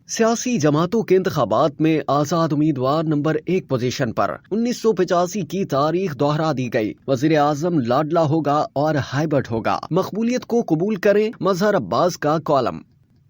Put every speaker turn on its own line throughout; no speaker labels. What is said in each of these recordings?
सियासी जमातों के इंतखाबात में आजाद उम्मीदवार नंबर 1 पोजीशन पर 1985 की तारीख दोहरा दी गई। वजीर आजम लाडला होगा और हाइब्रिड होगा। मकबूलियत को कबूल करें। मजहर अब्बास का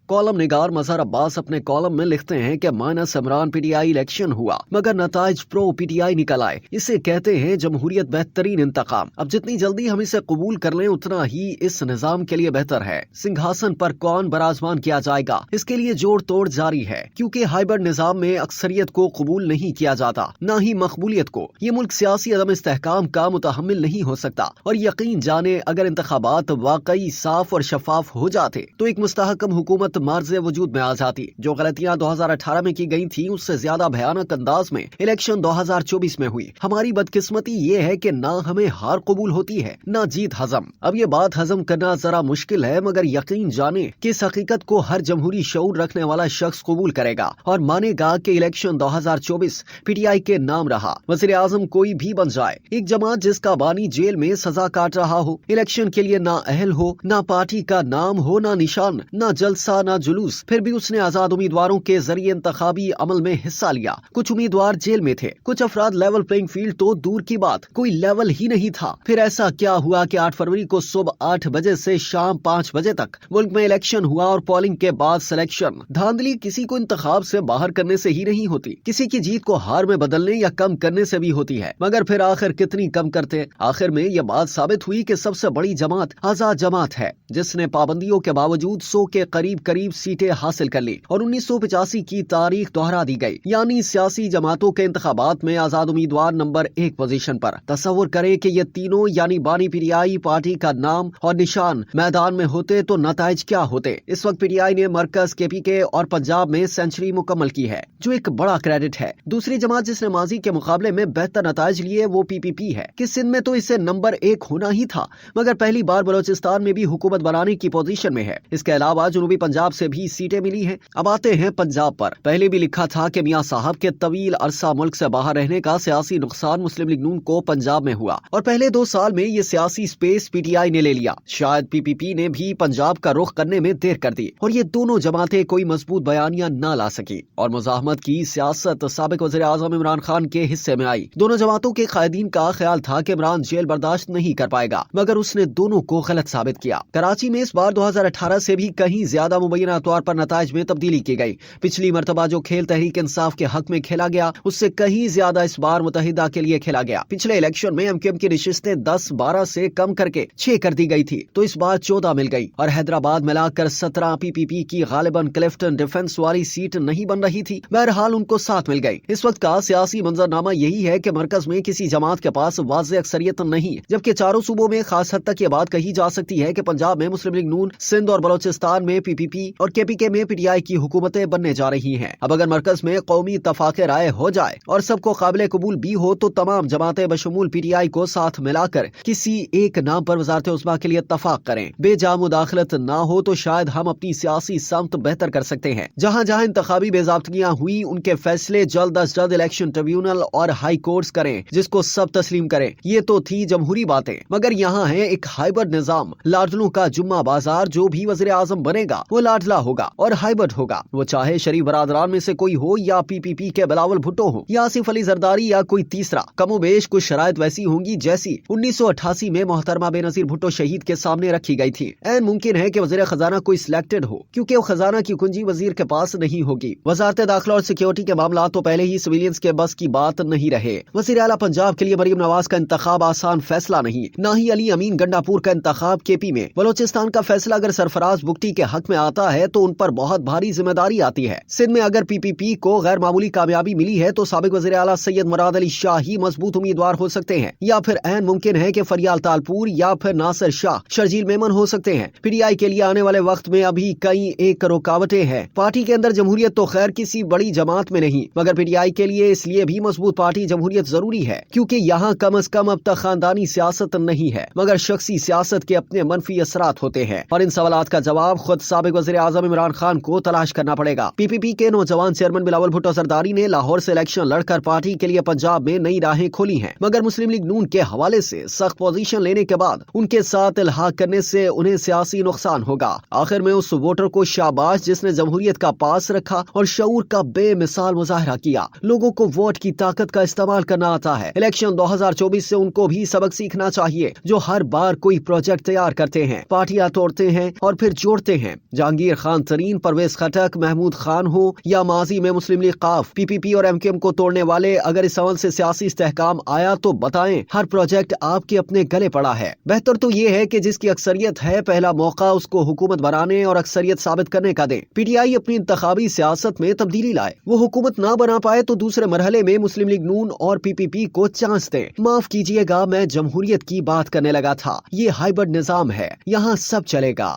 कॉलम निगार मजहर अब्बास अपने कॉलम में लिखते हैं कि माइनस इमरान पीटीआई इलेक्शन हुआ मगर नताइज प्रो पीटीआई निकल आए। इसे कहते हैं जमहूरियत बेहतरीन इंतकाम। अब जितनी जल्दी हम इसे कबूल कर लें उतना ही इस निजाम के लिए बेहतर है। सिंहासन पर कौन बराजमान किया जाएगा, इसके लिए जोड़ तोड़ जारी है, क्योंकि हाइब्रिड निजाम में अक्सरियत को कबूल नहीं किया जाता, न ही मकबूलियत को। ये मुल्क सियासी अदम इस्तेहकाम का मुतहम्मिल नहीं हो सकता। और यकीन जाने अगर इंतखाबात वाकई साफ और शफाफ हो जाते तो एक मुस्तहकम हुकूमत मार्जे वजूद में आ जाती। जो गलतियां 2018 में की गई थी उससे ज्यादा भयानक अंदाज में इलेक्शन 2024 में हुई। हमारी बदकिस्मती ये है कि ना हमें हार कबूल होती है ना जीत हजम। अब ये बात हजम करना जरा मुश्किल है, मगर यकीन जाने कि इस हकीकत को हर जमहूरी शऊर रखने वाला शख्स कबूल करेगा और मानेगा कि इलेक्शन 2024 पीटीआई के नाम रहा। वज़ीर आज़म कोई भी बन जाए, एक जमात जिसका बानी जेल में सजा काट रहा हो, इलेक्शन के लिए ना अहल हो, ना पार्टी का नाम हो, ना निशान, ना जलसा, ना जुलूस, फिर भी उसने आजाद उम्मीदवारों के जरिए इंतखाबी अमल में हिस्सा लिया। कुछ उम्मीदवार जेल में थे, कुछ अफराद लेवल प्लेइंग फील्ड तो दूर की बात, कोई लेवल ही नहीं था। फिर ऐसा क्या हुआ कि 8 फरवरी को सुबह 8 बजे से शाम 5 बजे तक मुल्क में इलेक्शन हुआ और पोलिंग के बाद सिलेक्शन। धांधली किसी को इंतखाब से बाहर करने से ही नहीं होती, किसी की जीत को हार में बदलने या कम करने से भी होती है। मगर फिर आखिर कितनी कम करते? आखिर में यह बात साबित हुई कि सबसे बड़ी जमात आजाद जमात है, जिसने पाबंदियों के बावजूद 100 के करीब सीटें हासिल कर ली और 1985 की तारीख दोहरा दी गई। यानी सियासी जमातों के इंतखाबात में आजाद उम्मीदवार नंबर 1 पोजीशन पर। तसव्वुर करें कि ये तीनों यानी बानी पीटीआई पार्टी का नाम और निशान मैदान में होते तो नताइज क्या होते। इस वक्त पीटीआई ने मरकज, केपीके और पंजाब में सेंचुरी मुकम्मल की है, जो एक बड़ा क्रेडिट है। दूसरी जमात जिसने माजी के मुकाबले में बेहतर नताइज लिए वो पीपीपी है कि सिंध में तो इसे नंबर 1 होना ही था, मगर पहली बार बलोचिस्तान में भी हुकूमत बनाने की पोजीशन में है। इसके अलावा जनूबी पंजाब से भी सीटें मिली हैं। अब आते हैं पंजाब पर। पहले भी लिखा था कि मियां साहब के तवील अरसा मुल्क से बाहर रहने का सियासी नुकसान मुस्लिम लीग नून को पंजाब में हुआ और पहले 2 साल में ये सियासी स्पेस पीटीआई ने ले लिया। शायद पीपीपी ने भी पंजाब का रुख करने में देर कर दी और ये दोनों जमातें कोई मजबूत बयानियां न ला सकी और मुजाहमत की सियासत साबिक वज़ीर आज़म इमरान खान के हिस्से में आई। दोनों जमातों के कायदीन का ख्याल था कि इमरान जेल बर्दाश्त नहीं कर पाएगा, मगर उसने दोनों को गलत साबित किया। कराची में इस बार 2018 से भी कहीं ज्यादा मुबैना तौर पर नताइज में तब्दीली की गई। पिछली मर्तबा जो खेल तहरीक इंसाफ के हक में खेला गया उससे कहीं ज्यादा इस बार मुतहिदा के लिए खेला गया। पिछले इलेक्शन में एमक्यूएम की नशिस्तें 10-12 से कम करके 6 कर दी गई थी, तो इस बार 14 मिल गई और हैदराबाद मिलाकर 17 पीपीपी की गालिबन क्लिफ्टन डिफेंस वाली सीट नहीं बन रही थी। बहरहाल उनको 7 मिल गई। इस वक्त का सियासी मंजरनामा यही है कि मरकज में किसी जमात के पास वाज़ेह अक्सरियत नहीं, जबकि चारों सूबों में खास हद तक ये बात कही जा सकती है कि पंजाब में मुस्लिम लीग नून, सिंध और बलोचिस्तान में पीपीपी और केपीके में पीटीआई की हुकूमतें बनने जा रही हैं। अब अगर मरकज में कौमी इत्तफाक़ राय हो जाए और सबको काबिल कबूल भी हो तो तमाम जमातें बशमूल पीटीआई को साथ मिलाकर किसी एक नाम पर वज़ारत उज़्मा के लिए इत्तफाक करें। बेजा मुदाखलत ना हो तो शायद हम अपनी सियासी समत बेहतर कर सकते हैं। जहाँ जहाँ इंतखाबी बेज़ाब्तियाँ हुई उनके फैसले जल्द अज जल्द इलेक्शन ट्रिब्यूनल और हाई कोर्ट्स करें, जिसको सब तस्लीम करें। ये तो थी जमहूरी बातें, मगर यहाँ है एक हाइब्रिड निजाम, लाडलों का जुम्मा बाजार। जो भी वज़ीर आज़म बनेगा वो लाडला होगा और हाइब्रिड होगा, वो चाहे शरीफ बरादरान में से कोई हो या पीपीपी के बिलावल भुट्टो हो या आसिफ अली जरदारी या कोई तीसरा। कमोबेश कुछ शराइत वैसी होंगी जैसी 1988 में मोहतरमा बेनजीर भुट्टो शहीद के सामने रखी गई थी। ऐन मुमकिन है कि वज़ीर खजाना कोई सिलेक्टेड हो, क्योंकि वो खजाना की कुंजी वजीर के पास नहीं होगी। वजारत दाखिला और सिक्योरिटी के मामला तो पहले ही सिविलियंस के बस की बात नहीं रहे। वज़ीर आला पंजाब के लिए मरीम नवाज का इंतखाब आसान फैसला नहीं, न ही अली अमीन गंडापुर का इंतखाब केपी में। बलोचिस्तान का फैसला अगर सरफराज बुगटी के हक में आता है तो उन पर बहुत भारी जिम्मेदारी आती है। सिंध में अगर पीपीपी को गैर मामूली कामयाबी मिली है तो साबिक वज़ीर आला सैयद मुराद अली शाह ही मजबूत उम्मीदवार हो सकते हैं, या फिर ऐन मुमकिन है कि फरियाल तालपुर या फिर नासिर शाह, शर्जील मेमन हो सकते हैं। पीटीआई के लिए आने वाले वक्त में अभी कई एक रुकावटें हैं। पार्टी के अंदर जमहूरियत तो खैर किसी बड़ी जमात में नहीं, मगर पीटीआई के लिए इसलिए भी मजबूत पार्टी जमहूरियत जरूरी है क्योंकि यहाँ कम अज कम अब तक खानदानी सियासत नहीं है, मगर शख्सी सियासत के अपने मनफी असरात होते हैं। और इन सवालात का जवाब खुद साबिक वज़ीर आज़म इमरान खान को तलाश करना पड़ेगा। PPP के नौजवान चेयरमैन बिलावल भुट्टो जरदारी ने लाहौर से इलेक्शन लड़कर पार्टी के लिए पंजाब में नई राहें खोली हैं, मगर मुस्लिम लीग नून के हवाले से सख्त पोजीशन लेने के बाद उनके साथ इल्हाक करने से उन्हें सियासी नुकसान होगा। आखिर में उस वोटर को शाबाश जिसने जमहूरियत का पास रखा और शऊर का बेमिसाल मुजाहरा किया। लोगों को वोट की ताकत का इस्तेमाल करना आता है। इलेक्शन 2024 से उनको भी सबक सीखना चाहिए, जो हर बार कोई प्रोजेक्ट तैयार करते हैं, पार्टियां तोड़ते हैं और फिर जोड़ते हैं। जहांगीर खान तरीन, परवेज खटक, महमूद खान हो या माजी में मुस्लिम लीग काफ, PPP और MKM को तोड़ने वाले, अगर इस अमल से सियासी इस्तेहकाम आया तो बताएं। हर प्रोजेक्ट आपके अपने गले पड़ा है। बेहतर तो ये है कि जिसकी अक्सरियत है, पहला मौका उसको हुकूमत बनाने और अक्सरियत साबित करने का दें। PTI अपनी इंतखाबी सियासत में तब्दीली लाए। वो हुकूमत ना बना पाए तो दूसरे मरहले में मुस्लिम लीग नून और PPP को चांस दें। माफ कीजिएगा, मैं जमहूरियत की बात करने लगा था। ये हाइब्रिड निजाम है, यहाँ सब चलेगा।